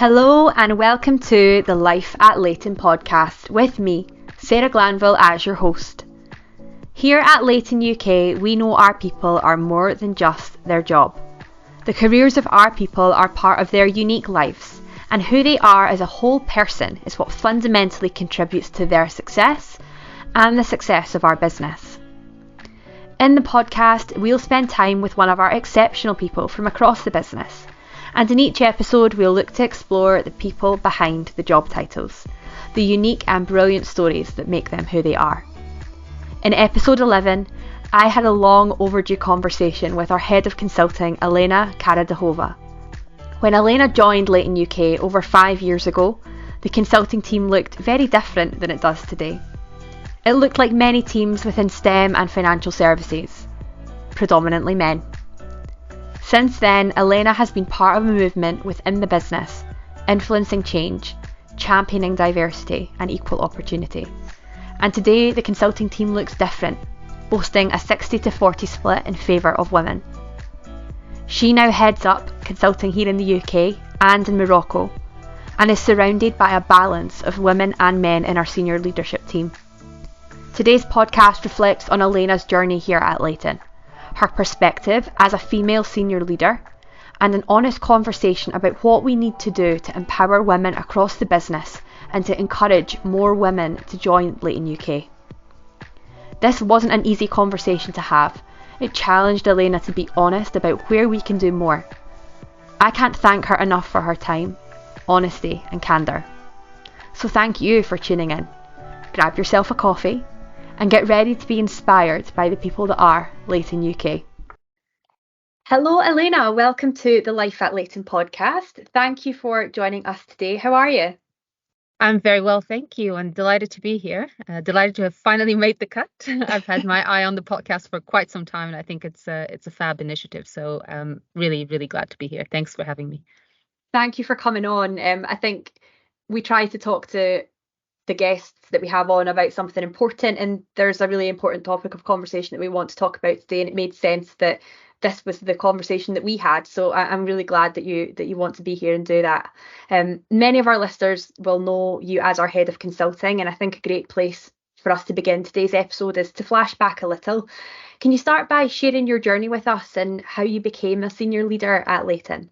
Hello and welcome to the Life at Leyton Podcast with me, Sarah Glanville, as your host. Here at Leyton UK, we know our people are more than just their job. The careers of our people are part of their unique lives, and who they are as a whole person is what fundamentally contributes to their success and the success of our business. In the podcast, we'll spend time with one of our exceptional people from across the business. And in each episode, we'll look to explore the people behind the job titles, the unique and brilliant stories that make them who they are. In episode 11, I had a long overdue conversation with our head of consulting, Elena Karadzhova. When Elena joined Leyton UK over 5 years ago, the consulting team looked very different than it does today. It looked like many teams within STEM and financial services, predominantly men. Since then, Elena has been part of a movement within the business, influencing change, championing diversity and equal opportunity. And today, the consulting team looks different, boasting a 60-40 split in favour of women. She now heads up consulting here in the UK and in Morocco, and is surrounded by a balance of women and men in our senior leadership team. Today's podcast reflects on Elena's journey here at Leyton, her perspective as a female senior leader, and an honest conversation about what we need to do to empower women across the business and to encourage more women to join Leyton UK. This wasn't an easy conversation to have. It challenged Elena to be honest about where we can do more. I can't thank her enough for her time, honesty and candour. So thank you for tuning in. Grab yourself a coffee and get ready to be inspired by the people that are Leyton UK. Hello Elena, welcome to the Life at Leyton podcast. Thank you for joining us today. How are you? I'm very well, thank you, and delighted to be here. Delighted to have finally made the cut. I've had my eye on the podcast for quite some time, and I think it's a fab initiative. So I'm really, really glad to be here. Thanks for having me. Thank you for coming on. I think we try to talk to the guests that we have on about something important, and there's a really important topic of conversation that we want to talk about today, and it made sense that this was the conversation that we had. So I'm really glad that you want to be here and do that. Many of our listeners will know you as our head of consulting, and I think a great place for us to begin today's episode is to flash back a little. Can you start by sharing your journey with us and how you became a senior leader at Leyton?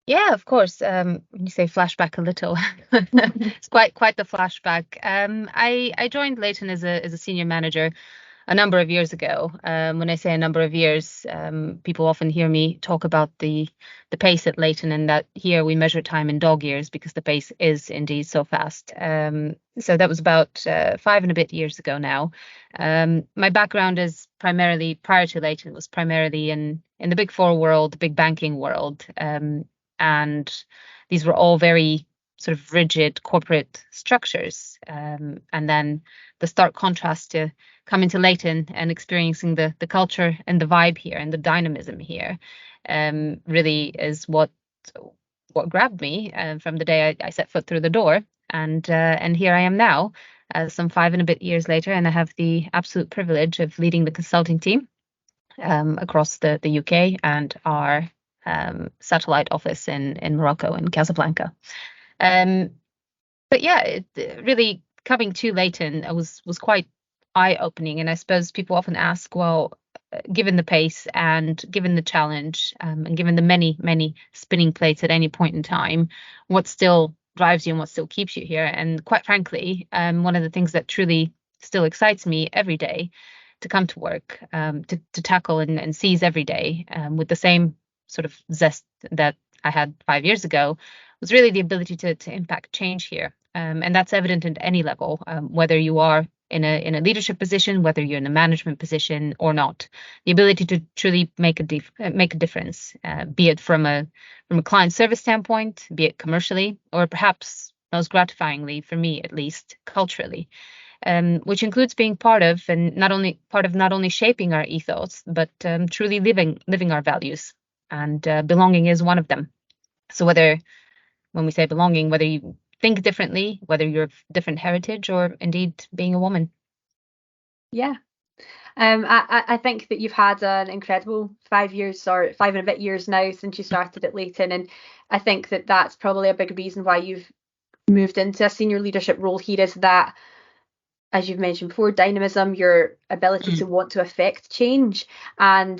Yeah, of course. When you say flashback a little, it's quite the flashback. I joined Leyton as a senior manager a number of years ago. When I say a number of years, people often hear me talk about the pace at Leyton, and that here we measure time in dog years because the pace is indeed so fast. So that was about 5 and a bit years ago now. My background is primarily, prior to Leyton, was primarily in the Big Four world, the big banking world. And these were all very sort of rigid corporate structures. And then the stark contrast to coming to Leyton and experiencing the culture and the vibe here and the dynamism here really is what grabbed me from the day I set foot through the door. And here I am now, some 5 and a bit years later, and I have the absolute privilege of leading the consulting team across the UK and our satellite office in Morocco and Casablanca. But yeah, it really coming to Leyton was quite eye-opening, and I suppose people often ask, well, given the pace and given the challenge and given the many spinning plates at any point in time, what still drives you and what still keeps you here? And quite frankly, one of the things that truly still excites me every day to come to work, to tackle and seize every day with the same sort of zest that I had 5 years ago, was really the ability to impact change here. And that's evident at any level, whether you are in a leadership position, whether you're in a management position or not. The ability to truly make a difference, be it from a client service standpoint, be it commercially, or perhaps most gratifyingly for me at least, culturally. Which includes being part of not only shaping our ethos, but truly living our values. And belonging is one of them. So when we say belonging, whether you think differently, whether you're of different heritage, or indeed being a woman. Yeah, I think that you've had an incredible 5 years or 5 and a bit years now since you started at Leyton, and I think that that's probably a big reason why you've moved into a senior leadership role here, is that, as you've mentioned before, dynamism, your ability to want to affect change, and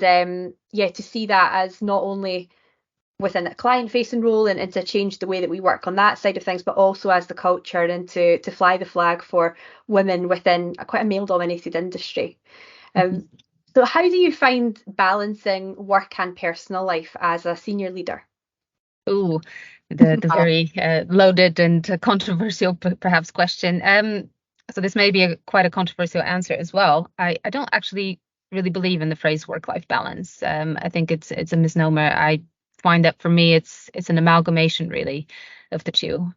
yeah, to see that as not only within a client facing role and to change the way that we work on that side of things, but also as the culture and to fly the flag for women within quite a male dominated industry. So how do you find balancing work and personal life as a senior leader? Ooh, the very loaded and controversial perhaps question. So this may be quite a controversial answer as well. I don't actually really believe in the phrase work-life balance. I think it's a misnomer. I find that for me it's an amalgamation really of the two.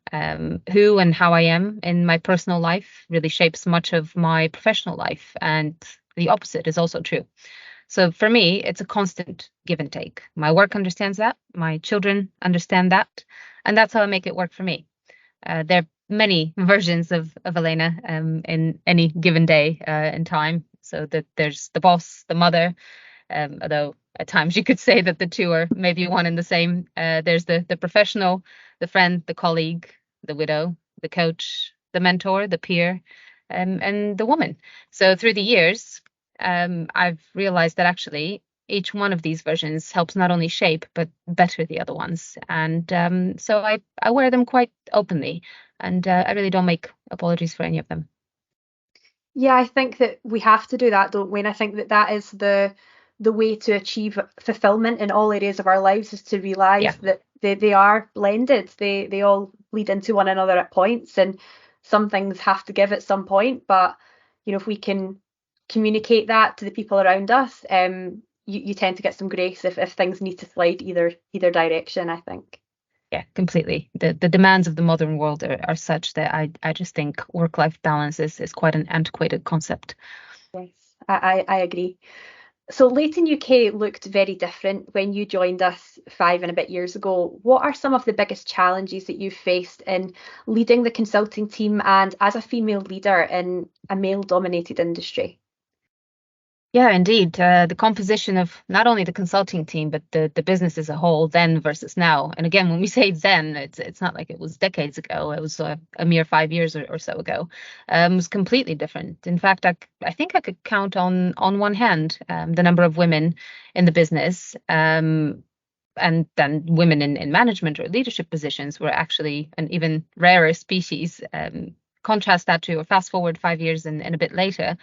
Who and how I am in my personal life really shapes much of my professional life, and the opposite is also true. So for me, it's a constant give and take. My work understands that, my children understand that, and that's how I make it work for me. There are many versions of Elena in any given day in time. So that there's the boss, the mother, although at times you could say that the two are maybe one and the same. There's the professional, the friend, the colleague, the widow, the coach, the mentor, the peer, and the woman. So through the years, I've realized that actually each one of these versions helps not only shape but better the other ones, and so I wear them quite openly, and I really don't make apologies for any of them. Yeah, I think that we have to do that, don't we? And I think that that is the way to achieve fulfillment in all areas of our lives, is to realize that they are blended. They all lead into one another at points, and some things have to give at some point. But if we can communicate that to the people around us, you tend to get some grace if things need to slide either direction, I think. Yeah, completely. The demands of the modern world are such that I just think work-life balance is quite an antiquated concept. Yes, I agree. So Leyton UK looked very different when you joined us 5 and a bit years ago. What are some of the biggest challenges that you've faced in leading the consulting team and as a female leader in a male-dominated industry? Yeah, indeed. The composition of not only the consulting team, but the business as a whole, then versus now. And again, when we say then, it's not like it was decades ago. It was a mere 5 years or so ago. It was completely different. In fact, I think I could count on one hand the number of women in the business. And then women in management or leadership positions were actually an even rarer species. Contrast that to, or fast forward 5 years and a bit later,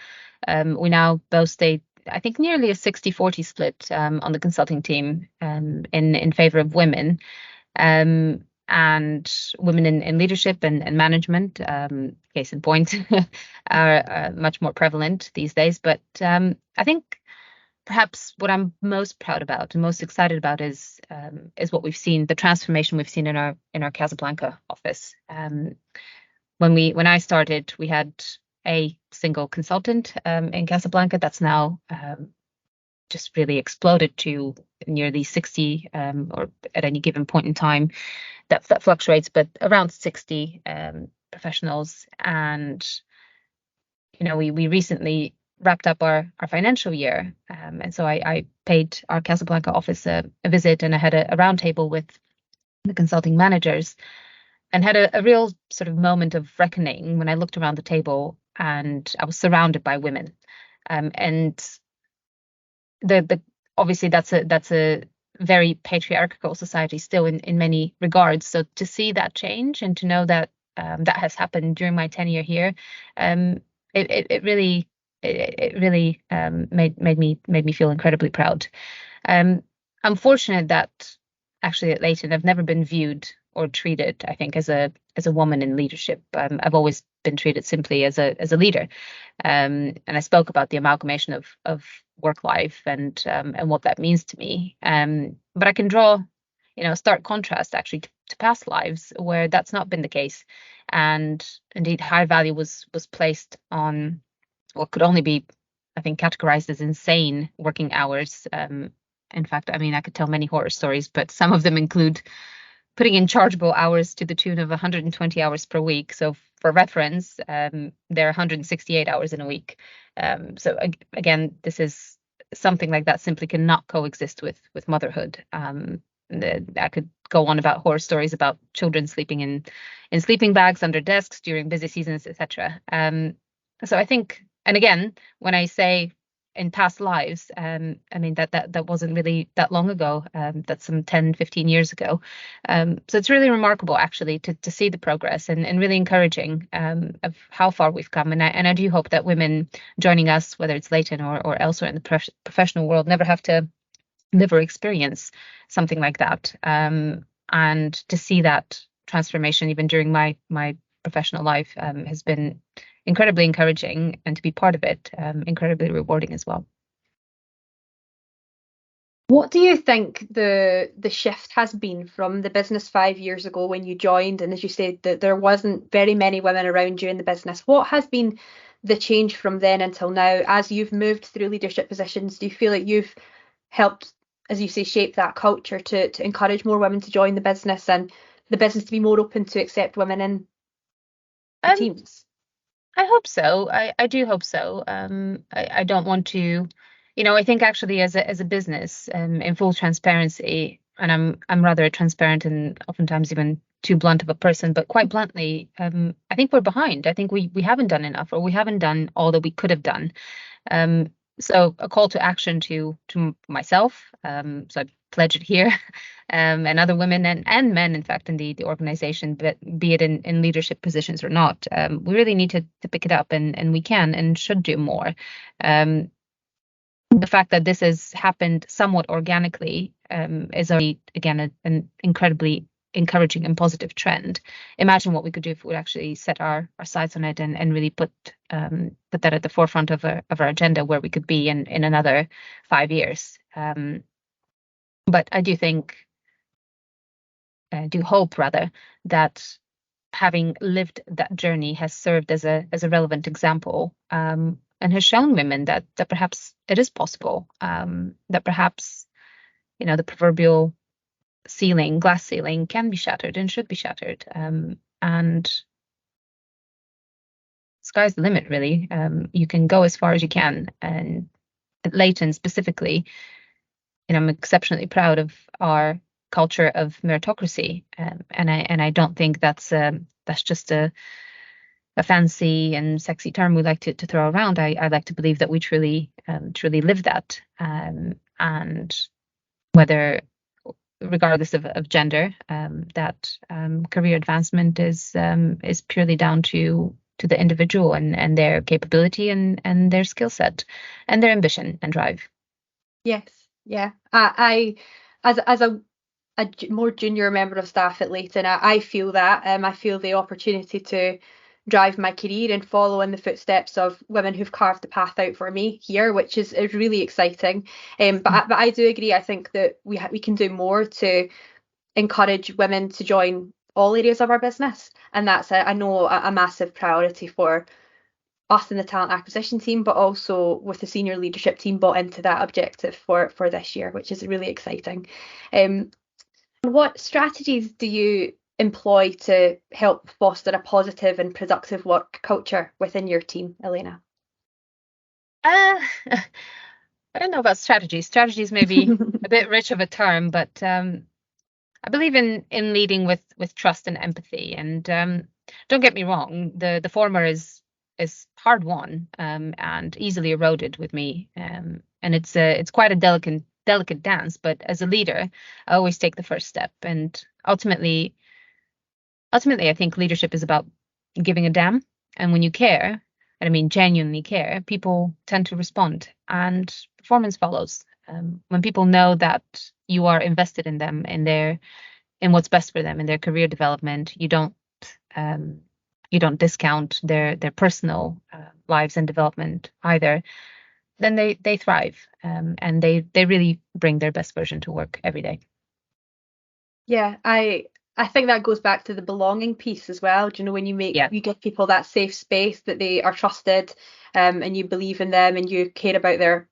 we now boast I think nearly a 60-40 split on the consulting team in favor of women, and women in leadership and management, case in point, are much more prevalent these days. But I think perhaps what I'm most proud about and most excited about is what we've seen, the transformation we've seen in our Casablanca office. When I started, we had a single consultant in Casablanca. That's now just really exploded to nearly 60, or at any given point in time, that fluctuates, but around 60 professionals. And we recently wrapped up our financial year, and so I paid our Casablanca office a visit, and I had a roundtable with the consulting managers, and had a real sort of moment of reckoning when I looked around the table and I was surrounded by women. And the obviously that's a very patriarchal society still in many regards. So to see that change and to know that that has happened during my tenure here, it really made me feel incredibly proud. I'm fortunate that actually at Leyton I've never been viewed or treated, I think, as a woman in leadership. I've always been treated simply as a leader. And I spoke about the amalgamation of work life and what that means to me. But I can draw, a stark contrast actually to past lives where that's not been the case. And indeed, high value was placed on what could only be, I think, categorized as insane working hours. In fact, I mean, I could tell many horror stories, but some of them include putting in chargeable hours to the tune of 120 hours per week. So for reference, there are 168 hours in a week. Again, this is something like that simply cannot coexist with motherhood. I could go on about horror stories about children sleeping in sleeping bags under desks during busy seasons, etc. So I think, and again, when I say in past lives, I mean that wasn't really that long ago. That's some 10, 15 years ago. So it's really remarkable actually to see the progress, and really encouraging of how far we've come. And I do hope that women joining us, whether it's Leyton or elsewhere in the professional world, never have to live or experience something like that. And to see that transformation even during my professional life has been incredibly encouraging, and to be part of it, incredibly rewarding as well. What do you think the shift has been from the business 5 years ago when you joined, and as you said that there wasn't very many women around you in the business? What has been the change from then until now as you've moved through leadership positions? Do you feel like you've helped, as you say, shape that culture to encourage more women to join the business, and the business to be more open to accept women in the teams? I hope so. I do hope so. I don't want to, I think actually as a business, in full transparency, and I'm rather transparent and oftentimes even too blunt of a person, but quite bluntly, I think we're behind. I think we haven't done enough, or we haven't done all that we could have done. So a call to action to myself. So I pledge it here, and other women and men, in fact, in the organization, but be it in leadership positions or not. We really need to pick it up, and we can and should do more. The fact that this has happened somewhat organically is already, again, an incredibly encouraging and positive trend. Imagine what we could do if we actually set our sights on it and really put that at the forefront of our agenda, where we could be in another 5 years. But I do hope rather that having lived that journey has served as a relevant example, and has shown women that perhaps it is possible, that perhaps the proverbial glass ceiling can be shattered and should be shattered, and sky's the limit, really. You can go as far as you can, and at Leyton specifically, I'm exceptionally proud of our culture of meritocracy, and I don't think that's just a fancy and sexy term we like to throw around. I like to believe that we truly live that, and whether, regardless of gender, that career advancement is purely down to the individual and their capability and their skill set and their ambition and drive. Yes, yeah. I as a more junior member of staff at Leyton, I feel that. I feel the opportunity to drive my career and follow in the footsteps of women who've carved the path out for me here, which is really exciting. But I do agree. I think that we can do more to encourage women to join all areas of our business, and that's I know a massive priority for us in the talent acquisition team, but also with the senior leadership team bought into that objective for this year, which is really exciting. What strategies do you employ to help foster a positive and productive work culture within your team, Elena? I don't know about strategies. Strategies may be a bit rich of a term, but I believe in leading with trust and empathy. And don't get me wrong, the former is hard won, and easily eroded with me. And it's quite a delicate dance. But as a leader, I always take the first step. And ultimately, I think leadership is about giving a damn. And when you care, and I mean genuinely care, people tend to respond, and performance follows. When people know that you are invested in them, in what's best for them, in their career development, you don't discount their personal lives and development either, then they thrive, and they really bring their best version to work every day. Yeah, I think that goes back to the belonging piece as well. Do you know, when you you give people that safe space, that they are trusted, and you believe in them and you care about their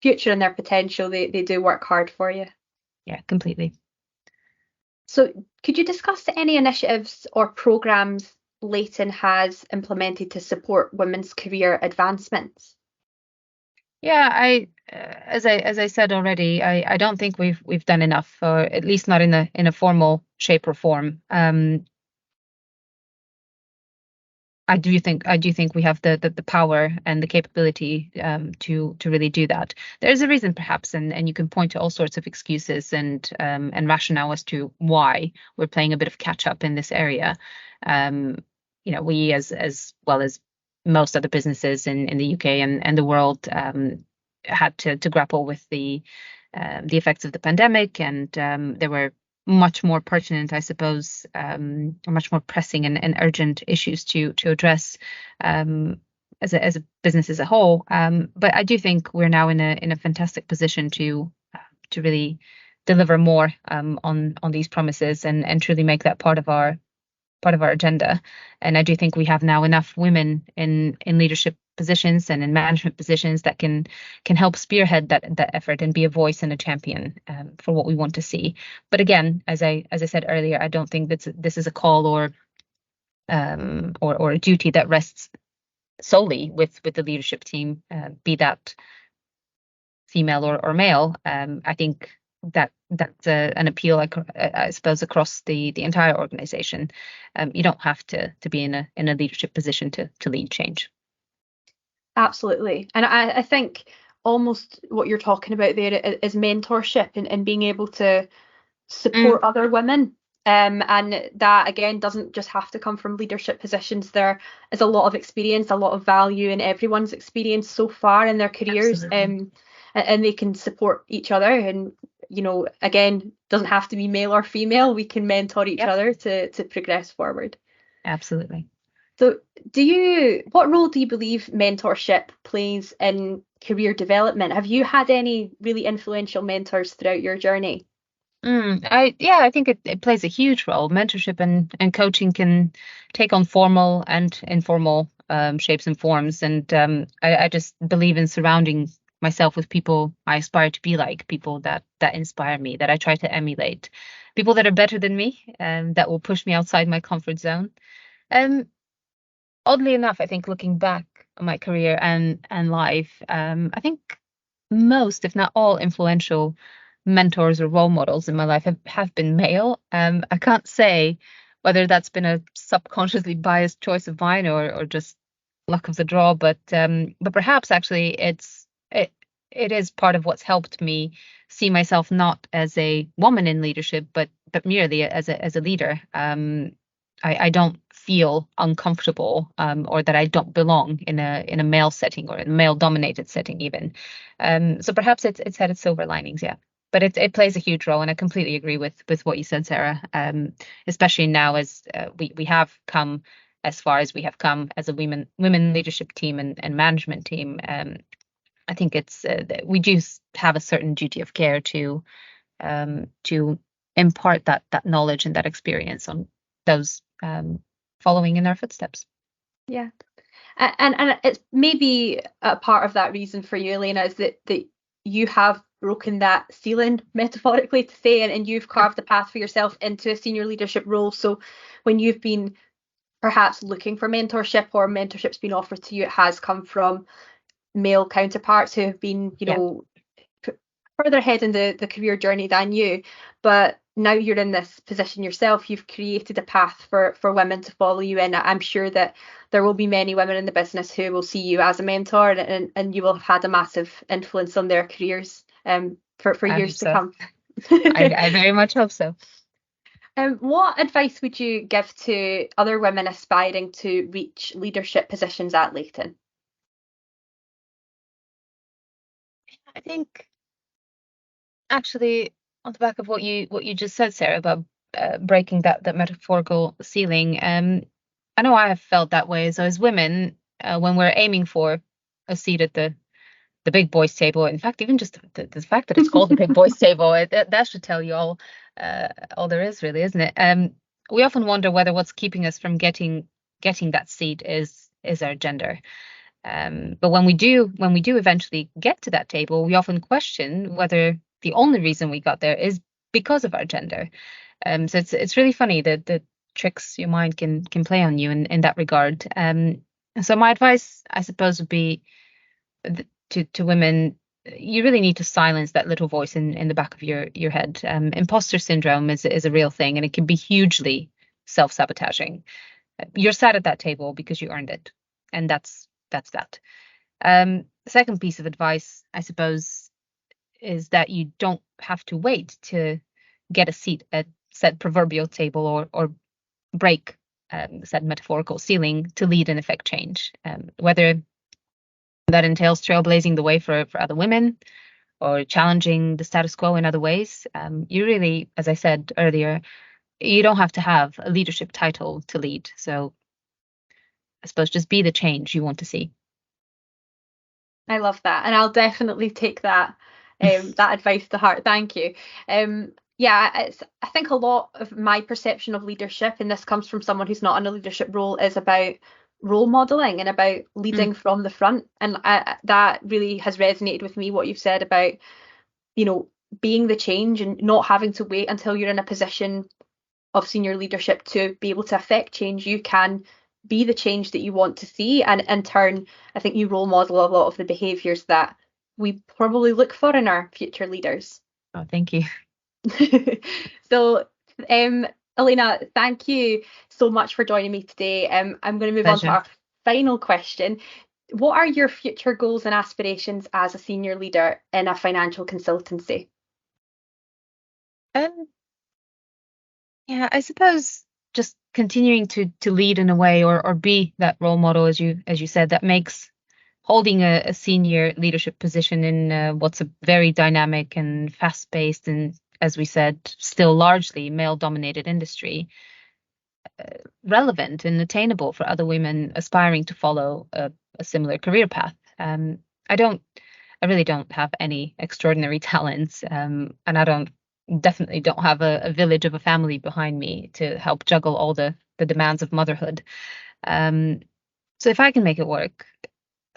future and their potential, they do work hard for you. Yeah, completely. So could you discuss any initiatives or programs Leyton has implemented to support women's career advancements? Yeah, as I said already, I don't think we've done enough, or at least not in a formal shape or form. I do think we have the power and the capability to really do that. There's a reason perhaps, and you can point to all sorts of excuses and rationale as to why we're playing a bit of catch up in this area. Um, we as well as most other businesses in the UK and the world had to grapple with the effects of the pandemic, and there were much more pertinent, I suppose, or much more pressing and urgent issues to address as a business as a whole. But I do think we're now in a fantastic position to really deliver more on these promises and truly make that part of our agenda. And I do think we have now enough women in leadership positions and in management positions that can help spearhead that effort and be a voice and a champion for what we want to see. But again, as I said earlier, I don't think that this is a call or a duty that rests solely with the leadership team, be that female or male. I think that's an appeal, I suppose, across the entire organization. You don't have to be in a leadership position to lead change. Absolutely. And I think almost what you're talking about there is mentorship and being able to support other women. And that, again, doesn't just have to come from leadership positions. There is a lot of experience, a lot of value in everyone's experience so far in their careers. And they can support each other. And, again, doesn't have to be male or female. We can mentor each other to progress forward. Absolutely. So what role do you believe mentorship plays in career development? Have you had any really influential mentors throughout your journey? I think it plays a huge role. Mentorship and coaching can take on formal and informal shapes and forms. And I just believe in surrounding myself with people I aspire to be like, people that inspire me, that I try to emulate, people that are better than me, and that will push me outside my comfort zone. Oddly enough, I think looking back on my career and life, I think most, if not all, influential mentors or role models in my life have been male. I can't say whether that's been a subconsciously biased choice of mine or just luck of the draw, but perhaps actually it is part of what's helped me see myself not as a woman in leadership, but merely as a leader. I don't feel uncomfortable or that I don't belong in a male setting or a male dominated setting even. So perhaps it's had its silver linings, yeah. But it plays a huge role, and I completely agree with what you said, Sarah. Especially now as we have come as far as we have come as a women leadership team and management team. I think it's we do have a certain duty of care to impart that knowledge and that experience on those following in our footsteps. Yeah. And it's maybe a part of that reason for you, Elena, is that you have broken that ceiling, metaphorically to say, and you've carved the path for yourself into a senior leadership role. So when you've been perhaps looking for mentorship or mentorship's been offered to you, it has come from male counterparts who have been, further ahead in the career journey than you. But now you're in this position yourself, you've created a path for women to follow you in. I'm sure that there will be many women in the business who will see you as a mentor, and you will have had a massive influence on their careers for years to come. I very much hope so. What advice would you give to other women aspiring to reach leadership positions at Leyton? I think actually on the back of what you just said, Sarah, about breaking that metaphorical ceiling, I know I have felt that way. So as women, when we're aiming for a seat at the big boys table, in fact, even just the fact that it's called the big boys table, that should tell you all there is, really, isn't it? We often wonder whether what's keeping us from getting that seat is our gender. But when we do eventually get to that table, we often question whether the only reason we got there is because of our gender. So it's really funny that the tricks your mind can play on you in that regard. So my advice, I suppose, would be to women, you really need to silence that little voice in the back of your head. Imposter syndrome is a real thing, and it can be hugely self-sabotaging. You're sat at that table because you earned it, and that's that. The second piece of advice, I suppose, is that you don't have to wait to get a seat at said proverbial table or break said metaphorical ceiling to lead and affect change. Whether that entails trailblazing the way for other women or challenging the status quo in other ways, you really, as I said earlier, you don't have to have a leadership title to lead. So I suppose just be the change you want to see. I love that, and I'll definitely take that that advice to heart. Thank you. I think a lot of my perception of leadership, and this comes from someone who's not in a leadership role, is about role modeling and about leading from the front. And that really has resonated with me, what you've said about, being the change and not having to wait until you're in a position of senior leadership to be able to affect change. You can be the change that you want to see, and in turn, I think you role model a lot of the behaviours that we probably look for in our future leaders. Oh, thank you. So, Elena, thank you so much for joining me today. I'm going to move on to our final question. What are your future goals and aspirations as a senior leader in a financial consultancy? I suppose just continuing to lead in a way or be that role model, as you said, that makes holding a senior leadership position in what's a very dynamic and fast-paced and, as we said, still largely male-dominated industry relevant and attainable for other women aspiring to follow a similar career path. I really don't have any extraordinary talents, and I definitely don't have a village of a family behind me to help juggle all the demands of motherhood. So if I can make it work,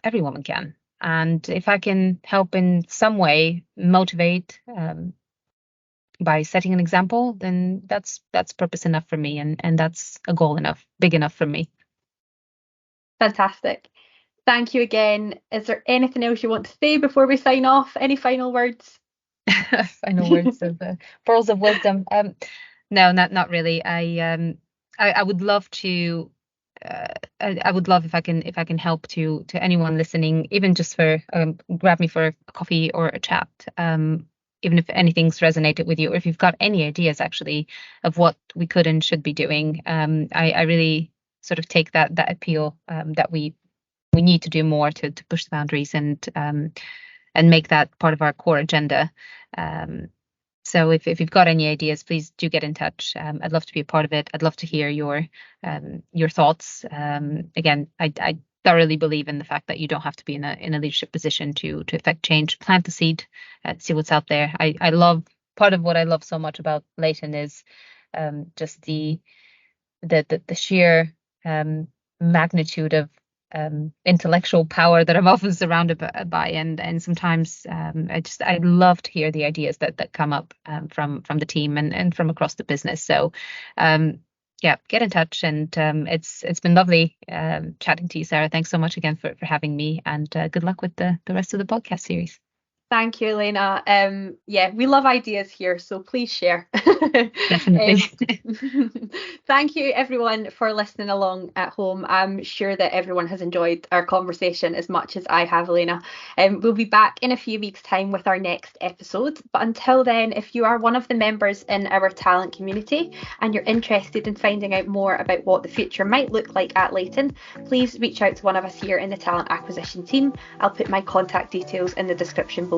every woman can. And if I can help in some way motivate by setting an example, then that's purpose enough for me, and that's a goal big enough for me. Fantastic. Thank you again. Is there anything else you want to say before we sign off? Any final words? Final words of pearls of wisdom. No, not really. I would love to. I would love if I can help to anyone listening, even just for grab me for a coffee or a chat. Even if anything's resonated with you, or if you've got any ideas actually of what we could and should be doing. I really sort of take that appeal that we need to do more to push the boundaries and make that part of our core agenda. So if you've got any ideas, please do get in touch. I'd love to be a part of it. I'd love to hear your thoughts. Again, I thoroughly believe in the fact that you don't have to be in a leadership position to affect change. Plant the seed, see what's out there. I love, part of what I love so much about Leyton is just the sheer magnitude of intellectual power that I'm often surrounded by, and sometimes I love to hear the ideas that come up from the team and from across the business. So get in touch, and it's been lovely chatting to you, Sarah. Thanks so much again for having me, and good luck with the rest of the podcast series. Thank you, Elena. We love ideas here, so please share. Definitely. Thank you, everyone, for listening along at home. I'm sure that everyone has enjoyed our conversation as much as I have, Elena. We'll be back in a few weeks' time with our next episode. But until then, if you are one of the members in our talent community and you're interested in finding out more about what the future might look like at Leyton, please reach out to one of us here in the talent acquisition team. I'll put my contact details in the description below,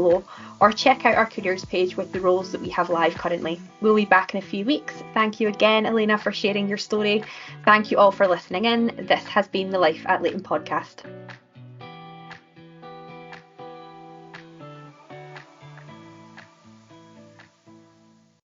or check out our careers page with the roles that we have live currently. We'll be back in a few weeks. Thank you again, Elena, for sharing your story. Thank you all for listening in. This has been the Life at Leyton podcast.